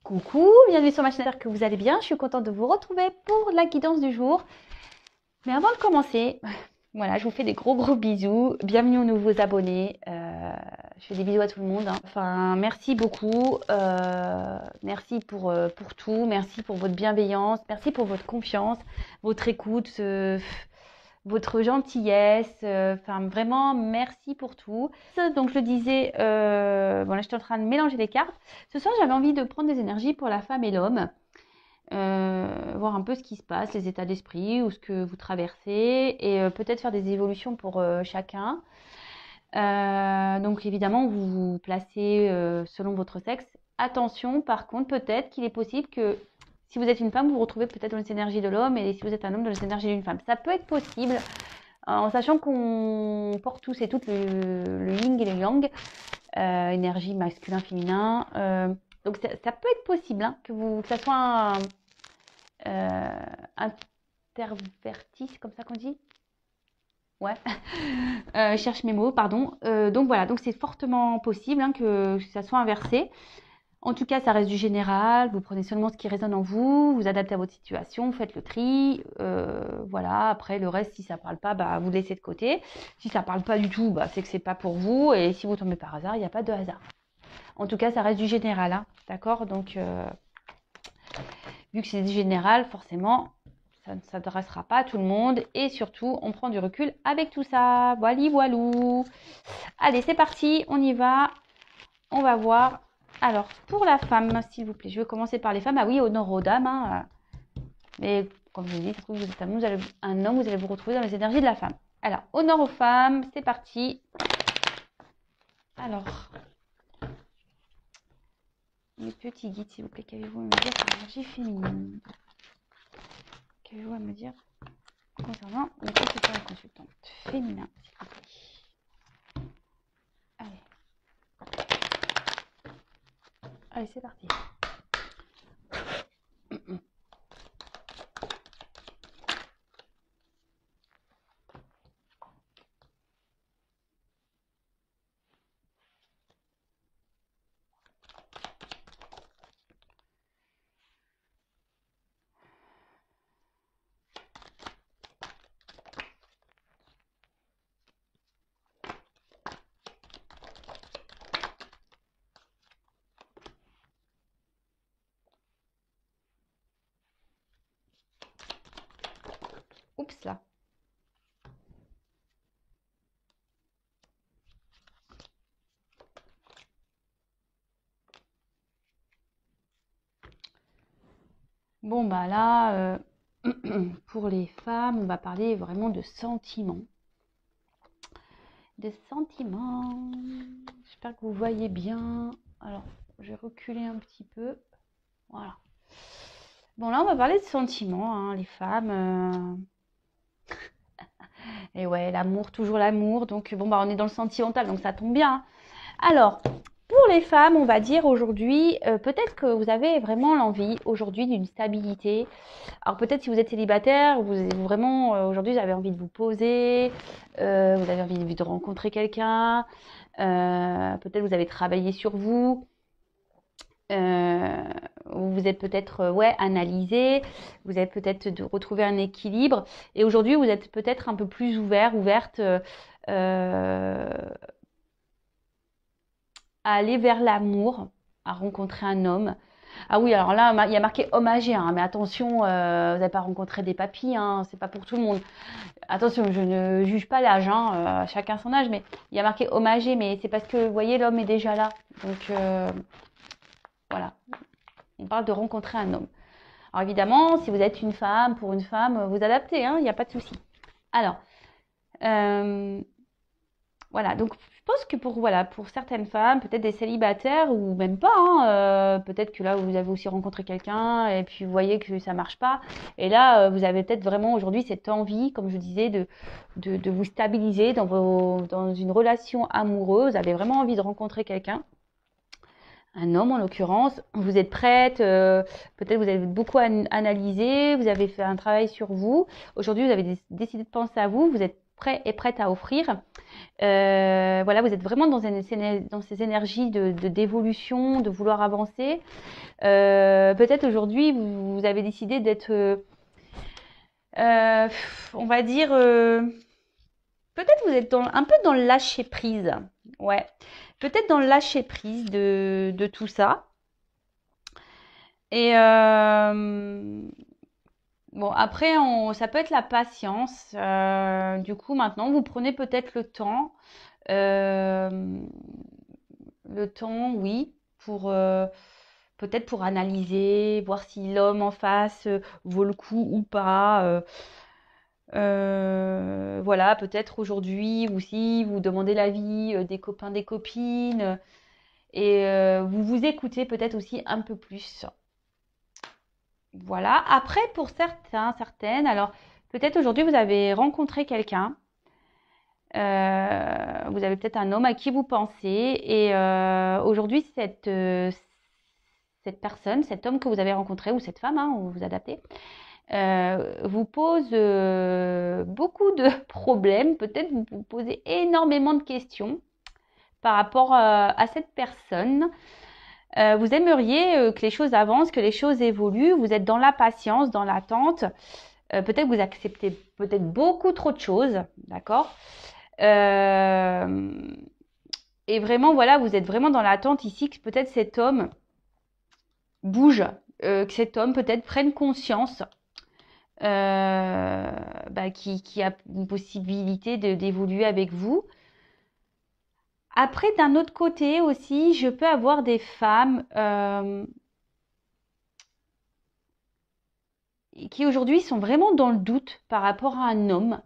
Coucou, bienvenue sur ma chaîne, j'espère que vous allez bien. Je suis contente de vous retrouver pour la guidance du jour. Mais avant de commencer, voilà, je vous fais des gros bisous. Bienvenue aux nouveaux abonnés. Je fais des bisous à tout le monde, hein. Enfin, merci beaucoup. Merci pour tout. Merci pour votre bienveillance. Merci pour votre confiance, votre écoute, votre gentillesse. Enfin, vraiment, merci pour tout. Donc, je le disais, bon, là, je suis en train de mélanger les cartes. Ce soir, j'avais envie de prendre des énergies pour la femme et l'homme. Voir un peu ce qui se passe, les états d'esprit ou ce que vous traversez et peut-être faire des évolutions pour chacun. Donc évidemment, vous vous placez selon votre sexe. Attention, par contre, peut-être qu'il est possible que si vous êtes une femme, vous vous retrouvez peut-être dans les énergies de l'homme et si vous êtes un homme, dans les énergies d'une femme. Ça peut être possible en sachant qu'on porte tous et toutes le yin et le yang, énergie masculin, féminin. Donc ça peut être possible hein, que ça soit interverti, c'est comme ça qu'on dit? Ouais, je cherche mes mots, pardon. Donc voilà, donc c'est fortement possible hein, que ça soit inversé. En tout cas, ça reste du général. Vous prenez seulement ce qui résonne en vous, vous adaptez à votre situation, faites le tri. Voilà, après le reste, si ça parle pas, bah, vous laissez de côté. Si ça parle pas du tout, bah, c'est que c'est pas pour vous. Et si vous tombez par hasard, il n'y a pas de hasard. En tout cas, ça reste du général, hein, d'accord? Donc, vu que c'est du général, forcément, ça ne s'adressera pas à tout le monde. Et surtout, on prend du recul avec tout ça. Voilou. Allez, c'est parti, on y va. On va voir. Alors, pour la femme, s'il vous plaît, je vais commencer par les femmes. Ah oui, honneur aux dames. Hein. Mais comme je vous dis, vous êtes un homme, vous allez vous retrouver dans les énergies de la femme. Alors, honneur aux femmes, c'est parti. Alors, mes petits guides, s'il vous plaît, qu'avez-vous à me dire sur l'énergie féminine? Qu'avez-vous à me dire concernant les consultants et consultantes féminins, s'il vous plaît? Allez, c'est parti. Oups là. Bon bah là, pour les femmes, on va parler vraiment de sentiments. Des sentiments. J'espère que vous voyez bien. Alors, je vais reculer un petit peu. Voilà. Bon là, on va parler de sentiments, hein, les femmes. Et ouais, l'amour, toujours l'amour. Donc bon bah on est dans le sentimental, donc ça tombe bien. Hein. Alors, pour les femmes, on va dire aujourd'hui, peut-être que vous avez vraiment l'envie aujourd'hui d'une stabilité. Alors peut-être si vous êtes célibataire, vous vraiment aujourd'hui vous avez envie de vous poser, vous avez envie de rencontrer quelqu'un, peut-être vous avez travaillé sur vous, vous êtes peut-être ouais analysé, vous avez peut-être de retrouver un équilibre et aujourd'hui vous êtes peut-être un peu plus ouverte à aller vers l'amour, à rencontrer un homme. Ah oui, alors là, il y a marqué homme âgé, hein, mais attention, vous n'avez pas rencontré des papis, hein, c'est pas pour tout le monde. Attention, je ne juge pas l'âge, hein, chacun son âge, mais il y a marqué homme âgé, mais c'est parce que, vous voyez, l'homme est déjà là. Donc, voilà, on parle de rencontrer un homme. Alors évidemment, si vous êtes une femme, pour une femme, vous adaptez, hein, il n'y a pas de souci. Alors, voilà, donc je pense que pour certaines femmes, peut-être des célibataires ou même pas, hein, peut-être que là vous avez aussi rencontré quelqu'un et puis vous voyez que ça marche pas. Et là, vous avez peut-être vraiment aujourd'hui cette envie, comme je disais, de vous stabiliser dans une relation amoureuse. Vous avez vraiment envie de rencontrer quelqu'un, un homme en l'occurrence. Vous êtes prête, peut-être vous avez beaucoup analysé, vous avez fait un travail sur vous. Aujourd'hui, vous avez décidé de penser à vous, vous êtes prêt et prête à offrir. Voilà, vous êtes vraiment dans ces énergies de d'évolution, de vouloir avancer. Peut-être aujourd'hui, vous avez décidé d'être, on va dire, peut-être vous êtes un peu dans le lâcher prise. Ouais, peut-être dans le lâcher prise de tout ça. Et bon, après, ça peut être la patience. Du coup, maintenant, vous prenez peut-être le temps, oui, pour peut-être pour analyser, voir si l'homme en face vaut le coup ou pas. Voilà, peut-être aujourd'hui, ou si vous demandez l'avis des copains, des copines, et vous vous écoutez peut-être aussi un peu plus. Voilà. Après, pour certains, certaines, alors peut-être aujourd'hui vous avez rencontré quelqu'un, vous avez peut-être un homme à qui vous pensez, et aujourd'hui cette personne, cet homme que vous avez rencontré, ou cette femme, hein, vous vous adaptez, vous pose beaucoup de problèmes, peut-être vous vous posez énormément de questions par rapport à cette personne. Vous aimeriez que les choses avancent, que les choses évoluent, vous êtes dans la patience, dans l'attente, peut-être que vous acceptez peut-être beaucoup trop de choses, d'accord? Et vraiment, voilà, vous êtes vraiment dans l'attente ici que peut-être cet homme bouge, que cet homme peut-être prenne conscience qui a une possibilité d'évoluer avec vous. Après, d'un autre côté aussi, je peux avoir des femmes qui aujourd'hui sont vraiment dans le doute par rapport à un homme.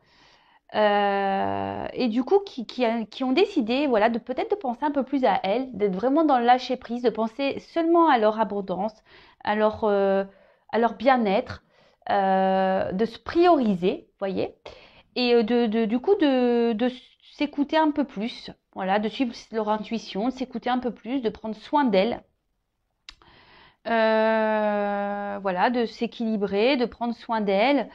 Et du coup, qui ont décidé, voilà, de peut-être de penser un peu plus à elles, d'être vraiment dans le lâcher prise, de penser seulement à leur abondance, à leur bien-être, de se prioriser, voyez, et du coup de s'écouter un peu plus, voilà, de suivre leur intuition, de s'écouter un peu plus, de prendre soin d'elles, voilà, de s'équilibrer, de prendre soin d'elles.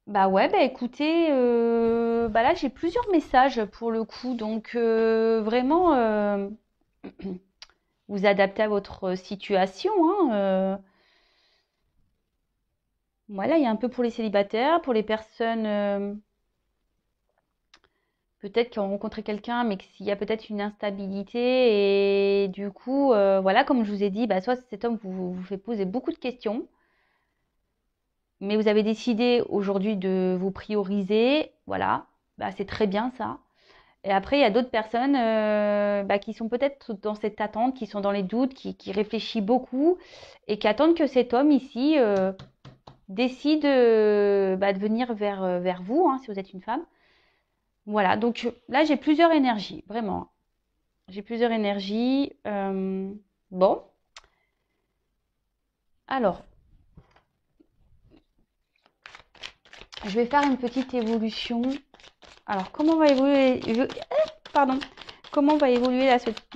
Bah ouais, bah écoutez, bah là j'ai plusieurs messages pour le coup, donc vraiment vous adaptez à votre situation, hein, voilà, il y a un peu pour les célibataires, pour les personnes peut-être qui ont rencontré quelqu'un, mais qu'il y a peut-être une instabilité, et du coup, voilà, comme je vous ai dit, bah soit cet homme vous fait poser beaucoup de questions, mais vous avez décidé aujourd'hui de vous prioriser, voilà, bah c'est très bien ça. Et après, il y a d'autres personnes qui sont peut-être dans cette attente, qui sont dans les doutes, qui réfléchissent beaucoup et qui attendent que cet homme ici décide de venir vers vous, hein, si vous êtes une femme. Voilà, donc là, j'ai plusieurs énergies, vraiment. J'ai plusieurs énergies. Bon, alors, je vais faire une petite évolution. Alors, comment va évoluer... pardon. Comment va évoluer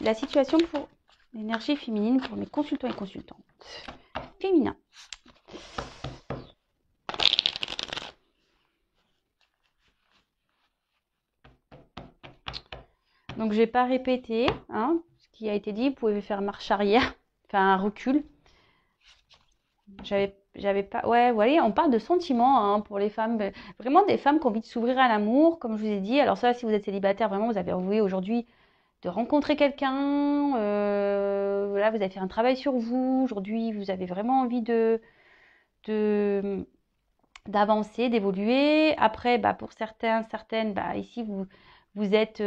la situation pour l'énergie féminine pour mes consultants et consultantes féminins? Donc, je vais pas répéter hein, ce qui a été dit. Vous pouvez faire marche arrière, faire un recul. J'avais pas. Ouais, vous voyez, on parle de sentiments hein, pour les femmes. Vraiment des femmes qui ont envie de s'ouvrir à l'amour, comme je vous ai dit. Alors, ça, si vous êtes célibataire, vraiment, vous avez envie aujourd'hui de rencontrer quelqu'un. Voilà, vous avez fait un travail sur vous. Aujourd'hui, vous avez vraiment envie d'avancer, d'évoluer. Après, bah, pour certaines, bah, ici, vous êtes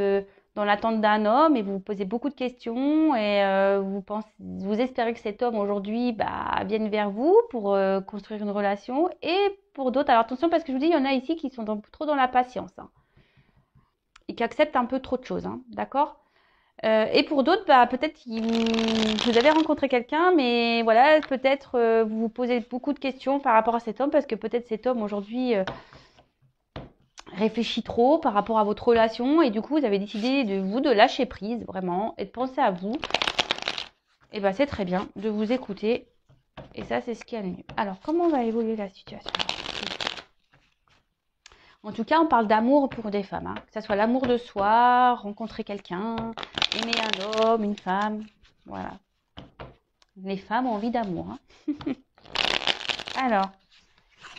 dans l'attente d'un homme et vous vous posez beaucoup de questions et vous espérez que cet homme aujourd'hui bah, vienne vers vous pour construire une relation. Et pour d'autres, alors attention parce que je vous dis, il y en a ici qui sont trop dans la patience hein, et qui acceptent un peu trop de choses, hein, d'accord? Et pour d'autres, bah, peut-être vous avez rencontré quelqu'un, mais voilà, peut-être vous vous posez beaucoup de questions par rapport à cet homme, parce que peut-être cet homme aujourd'hui réfléchit trop par rapport à votre relation, et du coup, vous avez décidé de lâcher prise, vraiment, et de penser à vous. Et bah, c'est très bien de vous écouter, et ça, c'est ce qui est le mieux. Alors, comment va évoluer la situation? En tout cas, on parle d'amour pour des femmes, hein. Que ce soit l'amour de soi, rencontrer quelqu'un, aimer un homme, une femme. Voilà. Les femmes ont envie d'amour, hein. Alors,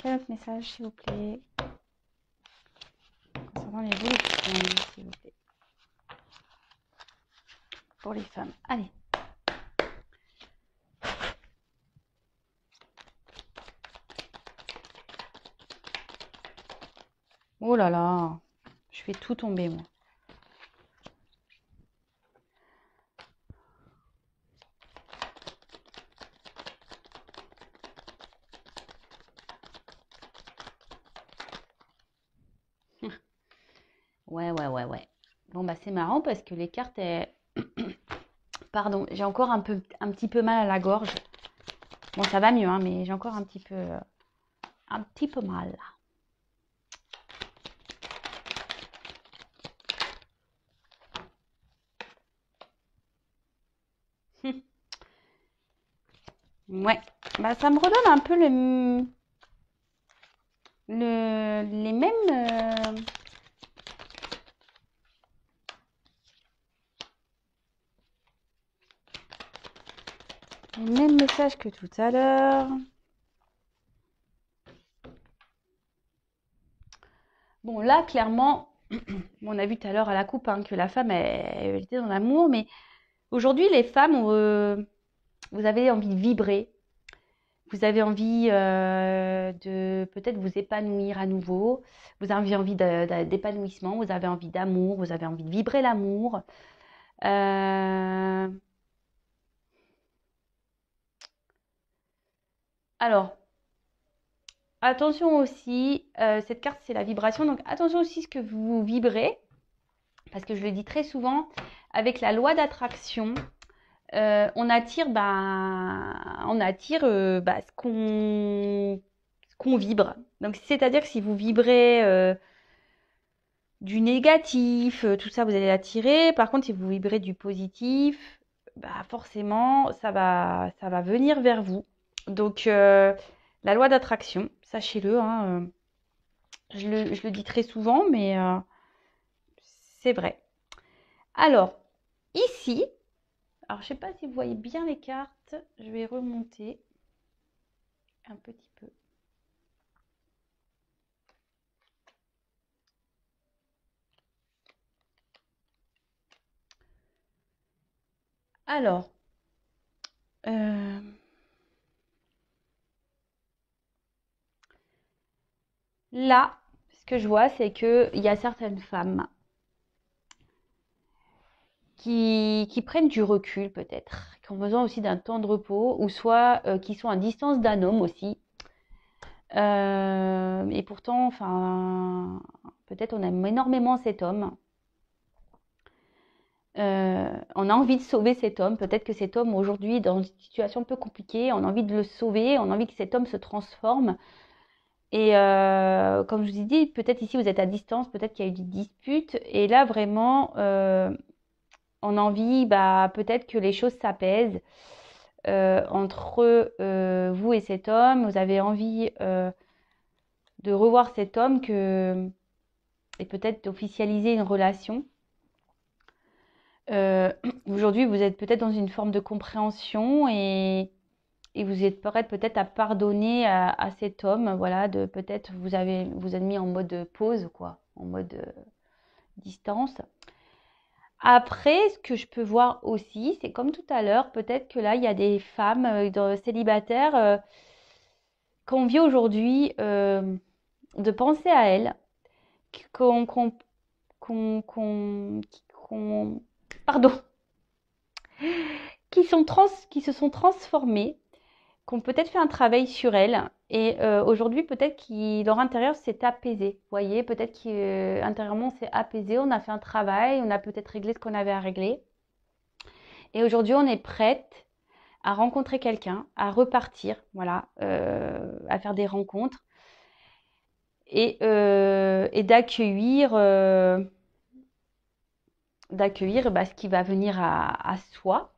quel autre message, s'il vous plaît? Concernant l'évolution, s'il vous plaît. Pour les femmes. Allez. Oh là là. Je fais tout tomber, moi. Ouais. Bon, bah, c'est marrant parce que les cartes, pardon, j'ai encore un petit peu mal à la gorge. Bon, ça va mieux, hein, mais j'ai encore un petit peu mal. Ouais, bah, ça me redonne un peu les mêmes, messages que tout à l'heure. Bon, là, clairement, on a vu tout à l'heure à la coupe, hein, que la femme, elle était dans l'amour, mais aujourd'hui, les femmes, vous avez envie de vibrer, vous avez envie de peut-être vous épanouir à nouveau, vous avez envie d'épanouissement, vous avez envie d'amour, vous avez envie de vibrer l'amour. Alors, attention aussi, cette carte c'est la vibration, donc attention aussi ce que vous vibrez, parce que je le dis très souvent, avec la loi d'attraction, on attire, ce qu'on vibre. Donc c'est-à-dire que si vous vibrez du négatif, tout ça vous allez l'attirer. Par contre, si vous vibrez du positif, bah forcément ça va venir vers vous. Donc la loi d'attraction, sachez-le, hein, je le dis très souvent, mais c'est vrai. Alors, ici, alors je sais pas si vous voyez bien les cartes, je vais remonter un petit peu. Alors, là, ce que je vois, c'est qu'il y a certaines femmes qui prennent du recul peut-être, qui ont besoin aussi d'un temps de repos, ou soit qui sont à distance d'un homme aussi. Et pourtant, enfin, peut-être on aime énormément cet homme. On a envie de sauver cet homme. Peut-être que cet homme aujourd'hui est dans une situation un peu compliquée. On a envie de le sauver. On a envie que cet homme se transforme. Et comme je vous ai dit, peut-être ici vous êtes à distance, peut-être qu'il y a eu des disputes. Et là vraiment, on a envie, peut-être que les choses s'apaisent entre vous et cet homme. Vous avez envie de revoir cet homme et peut-être d'officialiser une relation. Aujourd'hui, vous êtes peut-être dans une forme de compréhension et vous êtes prête peut-être à pardonner à cet homme, voilà, de peut-être vous êtes mis en mode pause, quoi, en mode distance. Après, ce que je peux voir aussi, c'est comme tout à l'heure, peut-être que là, il y a des femmes célibataires qu'on vit aujourd'hui, de penser à elles, qu'on, qu'on, qu'on, qu'on, qu'on- pardon, qui se sont transformées, qui ont peut-être fait un travail sur elles. Et aujourd'hui, peut-être que leur intérieur s'est apaisé. Vous voyez, peut-être qu'intérieurement, c'est apaisé. On a fait un travail, on a peut-être réglé ce qu'on avait à régler. Et aujourd'hui, on est prête à rencontrer quelqu'un, à repartir, voilà, à faire des rencontres et d'accueillir ce qui va venir à soi.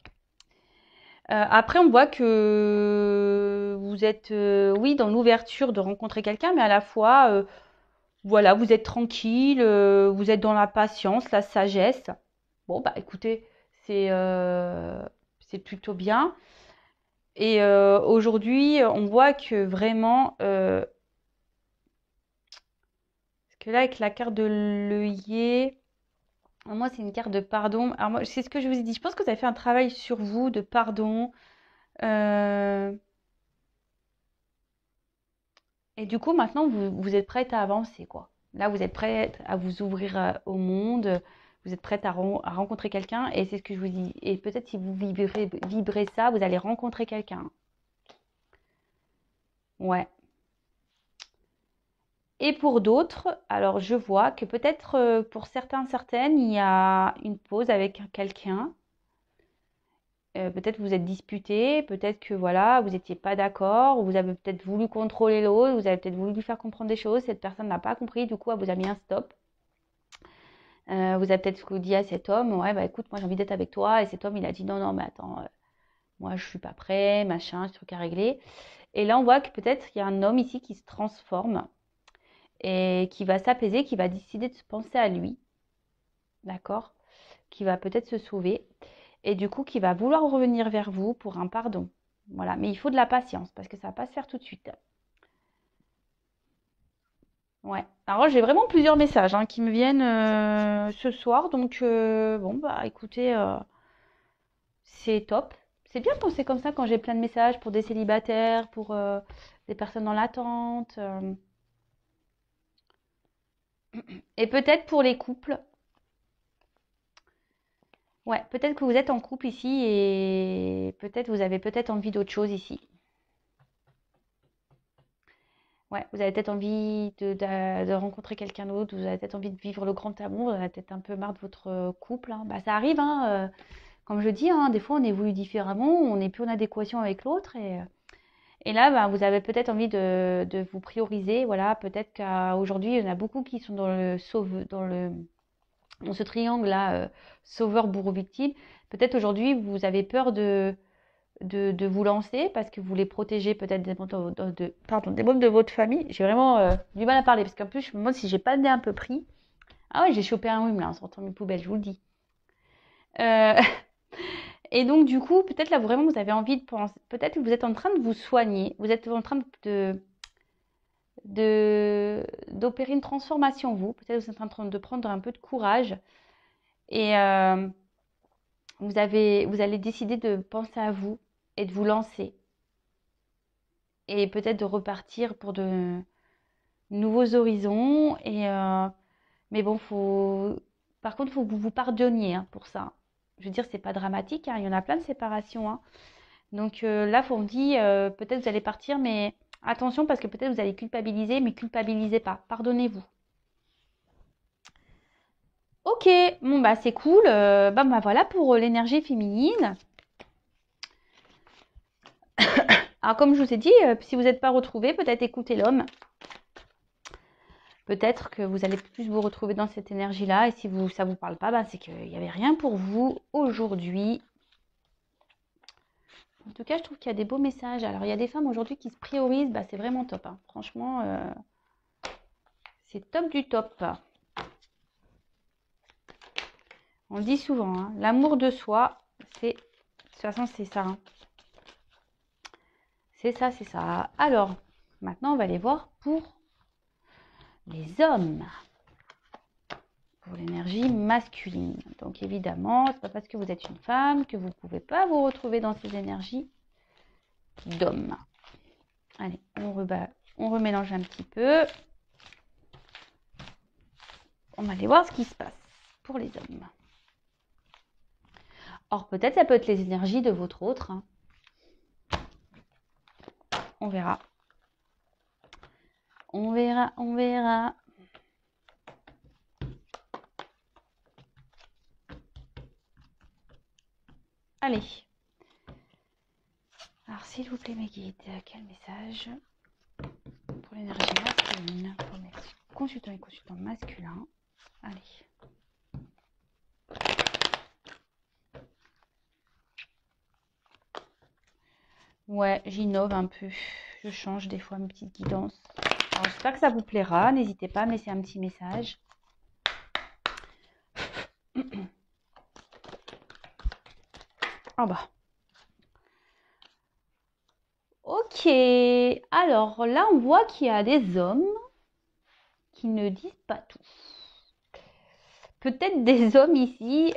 Après, on voit que vous êtes, oui, dans l'ouverture de rencontrer quelqu'un, mais à la fois, Voilà, vous êtes tranquille, vous êtes dans la patience, la sagesse. Bon, bah écoutez, c'est plutôt bien. Et aujourd'hui, on voit que vraiment, parce que là, avec la carte de l'œillet, moi, c'est une carte de pardon. Alors moi, c'est ce que je vous ai dit. Je pense que vous avez fait un travail sur vous de pardon. euh, et du coup, maintenant, vous êtes prête à avancer, quoi. Là, vous êtes prête à vous ouvrir au monde. Vous êtes prête à rencontrer quelqu'un. Et c'est ce que je vous dis. Et peut-être si vous vibrez ça, vous allez rencontrer quelqu'un. Ouais. Et pour d'autres, alors je vois que peut-être pour certains, certaines, il y a une pause avec quelqu'un. Peut-être vous êtes disputé, peut-être que voilà, vous n'étiez pas d'accord, ou vous avez peut-être voulu contrôler l'autre, vous avez peut-être voulu lui faire comprendre des choses, cette personne n'a pas compris, du coup, elle vous a mis un stop. Vous avez peut-être dit à cet homme, ouais, bah écoute, moi j'ai envie d'être avec toi, et cet homme il a dit non, non, mais attends, moi je suis pas prêt, machin, c'est truc à régler. Et là, on voit que peut-être il y a un homme ici qui se transforme et qui va s'apaiser, qui va décider de se penser à lui, d'accord? Qui va peut-être se sauver et du coup qui va vouloir revenir vers vous pour un pardon. Voilà, mais il faut de la patience parce que ça va pas se faire tout de suite. Ouais. Alors j'ai vraiment plusieurs messages hein, qui me viennent ce soir, donc bon bah écoutez, c'est top. C'est bien de penser comme ça quand j'ai plein de messages pour des célibataires, pour des personnes dans l'attente, et peut-être pour les couples. Ouais, peut-être que vous êtes en couple ici et peut-être vous avez peut-être envie d'autre chose ici. Ouais, vous avez peut-être envie de rencontrer quelqu'un d'autre, vous avez peut-être envie de vivre le grand amour, vous avez peut-être un peu marre de votre couple, hein. Bah, ça arrive, hein, comme je dis, hein, des fois on évolue différemment, on n'est plus en adéquation avec l'autre et là, bah, vous avez peut-être envie de vous prioriser. Voilà, peut-être qu'aujourd'hui, il y en a beaucoup qui sont dans ce triangle-là, sauveur, bourreau, victime. Peut-être aujourd'hui, vous avez peur de vous lancer parce que vous voulez protéger peut-être des membres des membres de votre famille. J'ai vraiment du mal à parler parce qu'en plus, je me demande si j'ai pas le nez un peu pris. Ah ouais, j'ai chopé un rhume là en sortant mes poubelles, je vous le dis. Euh, et donc, du coup, peut-être là, vraiment, vous avez envie de penser. Peut-être que vous êtes en train de vous soigner. Vous êtes en train d'opérer une transformation, vous. Peut-être que vous êtes en train de prendre un peu de courage. Et vous allez décider de penser à vous et de vous lancer. Et peut-être de repartir pour de nouveaux horizons. Mais bon, par contre, il faut que vous vous pardonniez hein, pour ça. Je veux dire, c'est pas dramatique, hein, il y en a plein de séparations, hein. Donc là, on dit, peut-être vous allez partir, mais attention parce que peut-être vous allez culpabiliser, mais culpabilisez pas. Pardonnez-vous. Ok, bon bah c'est cool. Bah voilà pour l'énergie féminine. Alors comme je vous ai dit, si vous n'êtes pas retrouvés, peut-être écoutez l'homme. Peut-être que vous allez plus vous retrouver dans cette énergie-là. Et si ça ne vous parle pas, bah, c'est qu'il n'y avait rien pour vous aujourd'hui. En tout cas, je trouve qu'il y a des beaux messages. Alors, il y a des femmes aujourd'hui qui se priorisent. Bah, c'est vraiment top, hein. Franchement, c'est top du top. On le dit souvent, hein, l'amour de soi, de toute façon, c'est ça, hein. C'est ça, c'est ça. Alors, maintenant, on va aller voir pour les hommes. Pour l'énergie masculine. Donc, évidemment, c'est pas parce que vous êtes une femme que vous ne pouvez pas vous retrouver dans ces énergies d'hommes. Allez, on remélange un petit peu. On va aller voir ce qui se passe pour les hommes. Or, peut-être ça peut être les énergies de votre autre, hein. On verra. On verra, on verra. Allez. Alors, s'il vous plaît, mes guides, quel message pour l'énergie masculine, pour mes consultants et consultants masculins. Allez. Ouais, j'innove un peu. Je change des fois mes petites guidances. Alors, j'espère que ça vous plaira. N'hésitez pas à me laisser un petit message. Oh bah. Ok. Alors là, on voit qu'il y a des hommes qui ne disent pas tout. Peut-être des hommes ici.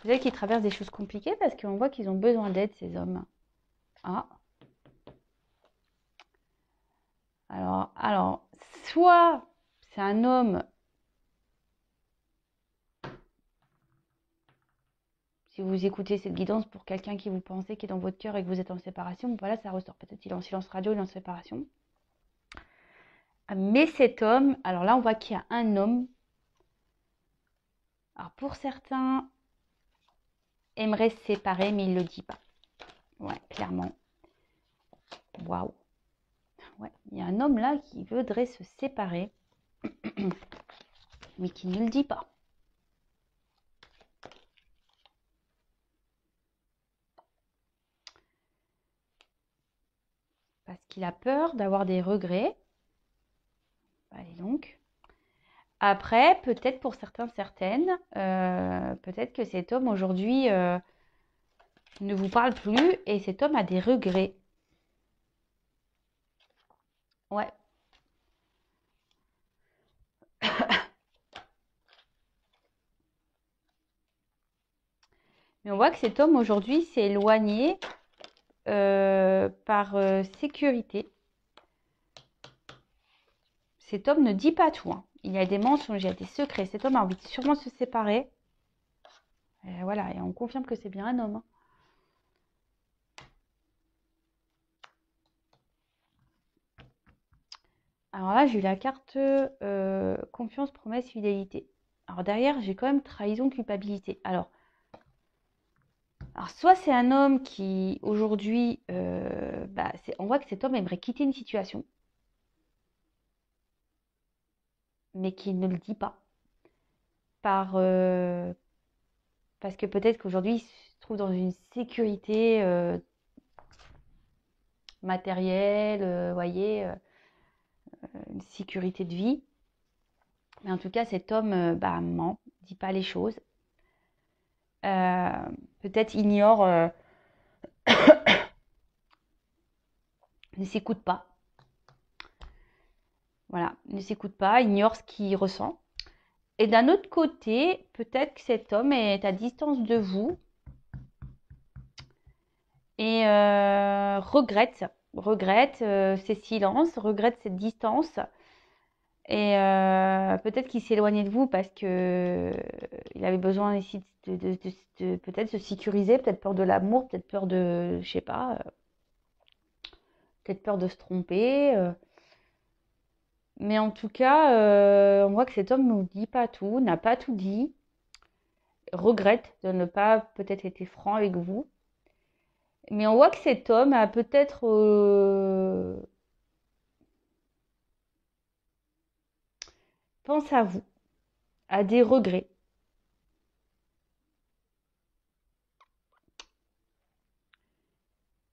Peut-être qu'ils traversent des choses compliquées parce qu'on voit qu'ils ont besoin d'aide, ces hommes. Ah. Alors, soit c'est un homme, si vous écoutez cette guidance pour quelqu'un qui vous pensez, qui est dans votre cœur et que vous êtes en séparation, voilà, ça ressort. Peut-être qu'il est en silence radio, il est en séparation. Mais cet homme, alors là, on voit qu'il y a un homme. Alors, pour certains, aimerait se séparer, mais il ne le dit pas. Ouais, clairement. Waouh. Ouais, il y a un homme là qui voudrait se séparer, mais qui ne le dit pas. Parce qu'il a peur d'avoir des regrets. Allez donc. Après, peut-être pour certains, certaines, peut-être que cet homme aujourd'hui ne vous parle plus et cet homme a des regrets. Ouais. Mais on voit que cet homme aujourd'hui s'est éloigné par sécurité. Cet homme ne dit pas tout. Hein. Il y a des mensonges, il y a des secrets. Cet homme a envie de sûrement se séparer. Et voilà, et on confirme que c'est bien un homme. Hein. Alors là, j'ai eu la carte confiance, promesse, fidélité. Alors derrière, j'ai quand même trahison, culpabilité. Alors soit c'est un homme qui, aujourd'hui, on voit que cet homme aimerait quitter une situation, mais qui ne le dit pas. Parce que peut-être qu'aujourd'hui, il se trouve dans une sécurité matérielle, voyez, une sécurité de vie. Mais en tout cas, cet homme ment, ne dit pas les choses. Peut-être ignore, ne s'écoute pas. Voilà, ne s'écoute pas, ignore ce qu'il ressent. Et d'un autre côté, peut-être que cet homme est à distance de vous et regrette ses silences, regrette cette distance. Et peut-être qu'il s'est éloigné de vous parce que il avait besoin ici de peut-être se sécuriser, peut-être peur de l'amour, peut-être peur de, je sais pas, peut-être peur de se tromper. Mais en tout cas, on voit que cet homme ne nous dit pas tout, n'a pas tout dit, regrette de ne pas peut-être été franc avec vous. Mais on voit que cet homme a peut-être pense à vous, a des regrets.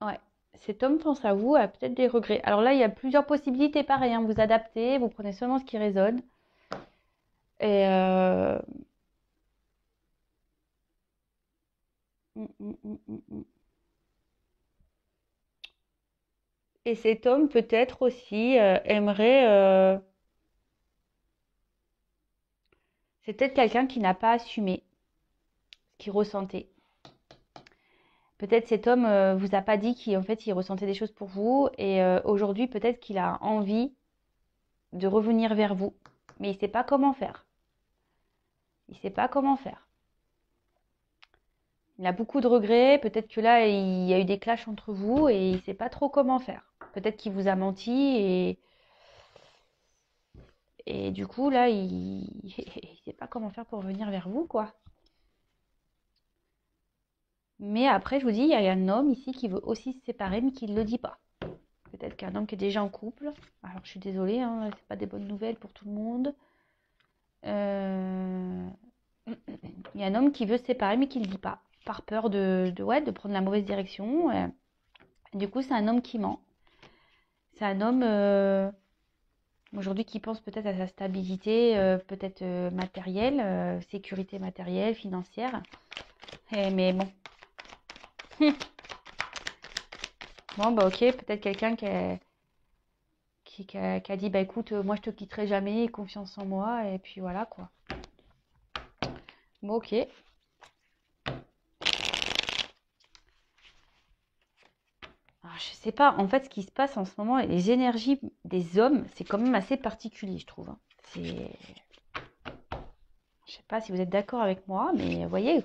Ouais, cet homme pense à vous, a peut-être des regrets. Alors là, il y a plusieurs possibilités, pareil, hein, vous adaptez, vous prenez seulement ce qui résonne. Et Et cet homme peut-être aussi aimerait. C'est peut-être quelqu'un qui n'a pas assumé ce qu'il ressentait. Peut-être cet homme vous a pas dit qu'en fait il ressentait des choses pour vous et aujourd'hui peut-être qu'il a envie de revenir vers vous, mais il ne sait pas comment faire. Il ne sait pas comment faire. Il a beaucoup de regrets, peut-être que là il y a eu des clashs entre vous et il ne sait pas trop comment faire. Peut-être qu'il vous a menti et du coup là il ne sait pas comment faire pour revenir vers vous quoi. Mais après, je vous dis, il y a un homme ici qui veut aussi se séparer, mais qui ne le dit pas. Peut-être qu'un homme qui est déjà en couple. Alors, je suis désolée, hein, c'est pas des bonnes nouvelles pour tout le monde. Il y a un homme qui veut se séparer, mais qui ne le dit pas. par peur de prendre la mauvaise direction. Du coup, c'est un homme qui ment. C'est un homme aujourd'hui qui pense peut-être à sa stabilité, peut-être matérielle, sécurité matérielle, financière. Mais bon. Bon, bah ok, peut-être quelqu'un qui a dit, bah écoute, moi je te quitterai jamais, confiance en moi, et puis voilà quoi. Bon, ok. Alors, je sais pas, en fait, ce qui se passe en ce moment, les énergies des hommes, c'est quand même assez particulier, je trouve. Je sais pas si vous êtes d'accord avec moi, mais vous voyez,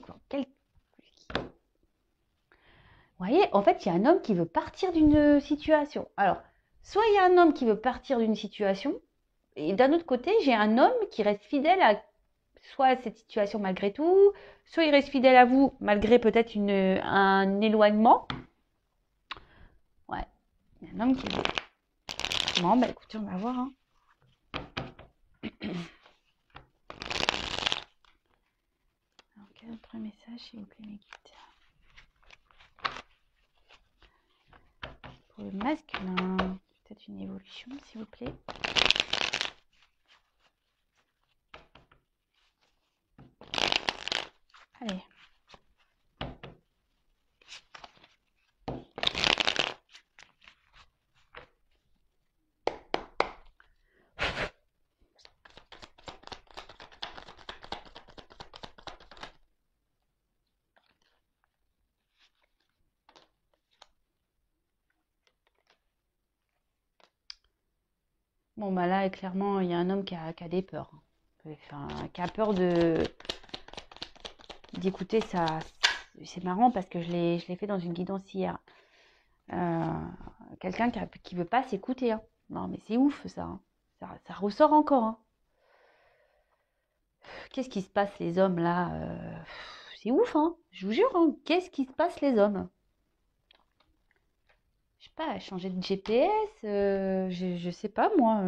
en fait, il y a un homme qui veut partir d'une situation. Alors, soit il y a un homme qui veut partir d'une situation, et d'un autre côté, j'ai un homme qui reste fidèle à soit cette situation malgré tout, soit il reste fidèle à vous malgré peut-être un éloignement. Ouais, il y a un homme qui veut. Bon, bah écoutez, on va voir. Hein. Alors, quel autre message, s'il vous plaît, mes guides? Pour le masculin, peut-être une évolution, s'il vous plaît. Allez. Bon, bah là, clairement, il y a un homme qui a des peurs. Enfin, qui a peur d'écouter ça. C'est marrant parce que je l'ai fait dans une guidance hier. Quelqu'un qui veut pas s'écouter. Hein. Non, mais c'est ouf ça, hein. Ça ressort encore. Hein. Qu'est-ce qui se passe les hommes là c'est ouf, hein. Je vous jure. Hein. Qu'est-ce qui se passe les hommes? Je sais pas, changer de GPS, je sais pas moi.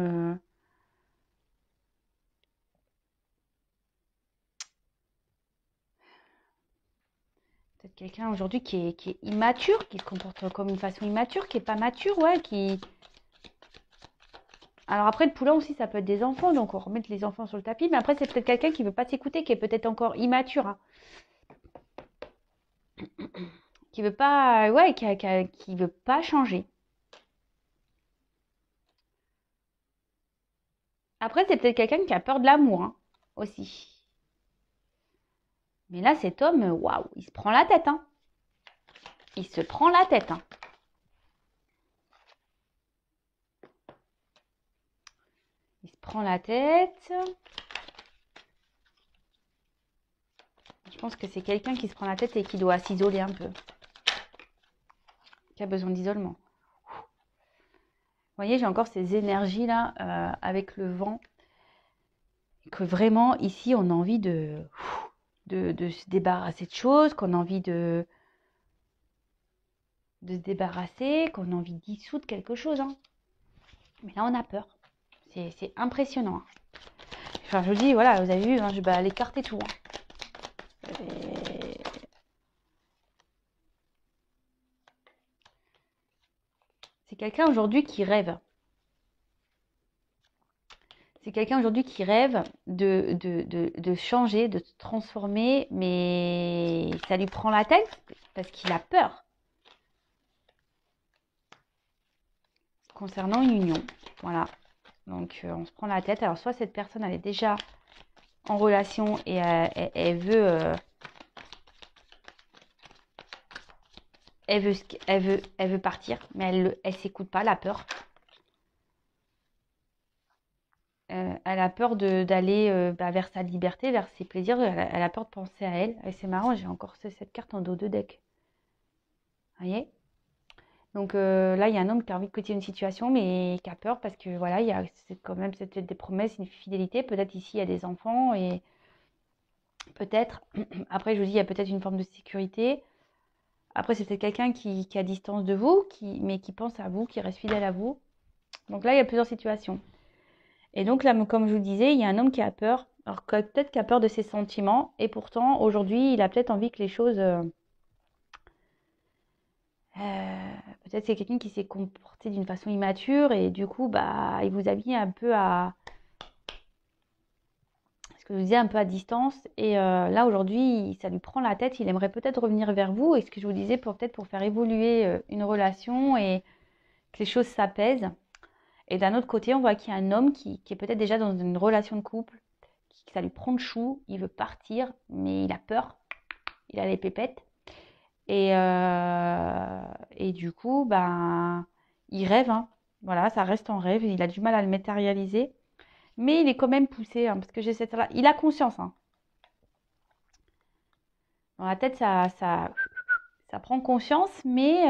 Peut-être quelqu'un aujourd'hui qui est immature, qui se comporte comme une façon immature, qui est pas mature, ouais, qui. Alors après, le poulain aussi, ça peut être des enfants, donc on remet les enfants sur le tapis. Mais après, c'est peut-être quelqu'un qui veut pas s'écouter, qui est peut-être encore immature, hein. Qui veut pas, ouais, qui veut pas changer. Après, c'est peut-être quelqu'un qui a peur de l'amour, hein, aussi. Mais là, cet homme, waouh, il se prend la tête, hein. Il se prend la tête, hein. Il se prend la tête. Je pense que c'est quelqu'un qui se prend la tête et qui doit s'isoler un peu. Qui a besoin d'isolement. Vous voyez, j'ai encore ces énergies-là avec le vent. Que vraiment, ici, on a envie de se débarrasser de choses, qu'on a envie de se débarrasser, qu'on a envie de dissoudre quelque chose. Hein. Mais là, on a peur. C'est impressionnant. Hein. Enfin, je vous dis, voilà, vous avez vu, hein, je vais aller écarter tout. Hein. C'est quelqu'un aujourd'hui qui rêve. C'est quelqu'un aujourd'hui qui rêve de changer, de se transformer, mais ça lui prend la tête parce qu'il a peur. Concernant une union, voilà. Donc, on se prend la tête. Alors, soit cette personne, elle est déjà en relation et elle veut partir, mais elle s'écoute pas, elle a peur. Elle a peur d'aller vers sa liberté, vers ses plaisirs. Elle a peur de penser à elle. Et c'est marrant, j'ai encore cette carte en dos de deck. Vous voyez? Donc là, il y a un homme qui a envie de quitter une situation, mais qui a peur parce que voilà, c'est quand même peut-être des promesses, une fidélité. Peut-être ici, il y a des enfants et peut-être, après, je vous dis, il y a peut-être une forme de sécurité. Après, c'est peut-être quelqu'un qui est à distance de vous, mais qui pense à vous, qui reste fidèle à vous. Donc là, il y a plusieurs situations. Et donc là, comme je vous disais, il y a un homme qui a peur. Alors peut-être qu'il a peur de ses sentiments. Et pourtant, aujourd'hui, il a peut-être envie que les choses Peut-être c'est quelqu'un qui s'est comporté d'une façon immature et du coup, bah, il vous a mis un peu à, ce que je vous disais, un peu à distance. Et là, aujourd'hui, ça lui prend la tête. Il aimerait peut-être revenir vers vous. Et ce que je vous disais, peut-être pour faire évoluer une relation et que les choses s'apaisent. Et d'un autre côté, on voit qu'il y a un homme qui est peut-être déjà dans une relation de couple, que ça lui prend le chou, il veut partir, mais il a peur, il a les pépettes. Et du coup, ben, il rêve, hein. Voilà, ça reste en rêve, il a du mal à le matérialiser. Mais il est quand même poussé, hein, parce que j'ai cette là. Il a conscience, hein. Dans la tête, ça prend conscience, mais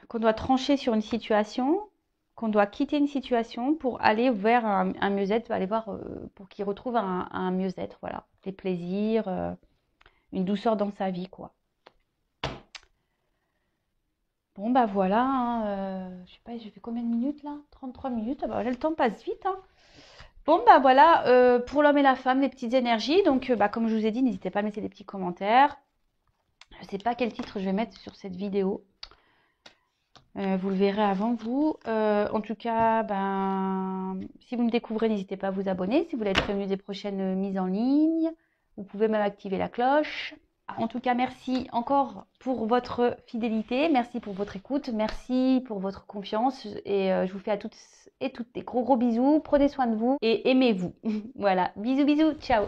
qu'on doit trancher sur une situation, qu'on doit quitter une situation pour aller vers un mieux-être, aller voir pour qu'il retrouve un mieux-être, voilà, des plaisirs, une douceur dans sa vie, quoi. Bon, bah voilà, hein, je sais pas, j'ai fait combien de minutes là? 33 minutes, ah bah, le temps passe vite, hein. Bon, bah voilà, pour l'homme et la femme, les petites énergies. Donc, bah, comme je vous ai dit, n'hésitez pas à mettre des petits commentaires. Je ne sais pas quel titre je vais mettre sur cette vidéo. Vous le verrez avant vous. En tout cas, ben, si vous me découvrez, n'hésitez pas à vous abonner. Si vous voulez être prévenu des prochaines mises en ligne, vous pouvez même activer la cloche. En tout cas, merci encore pour votre fidélité, merci pour votre écoute, merci pour votre confiance et je vous fais à toutes et toutes des gros bisous. Prenez soin de vous et aimez-vous. Voilà, bisous bisous, ciao.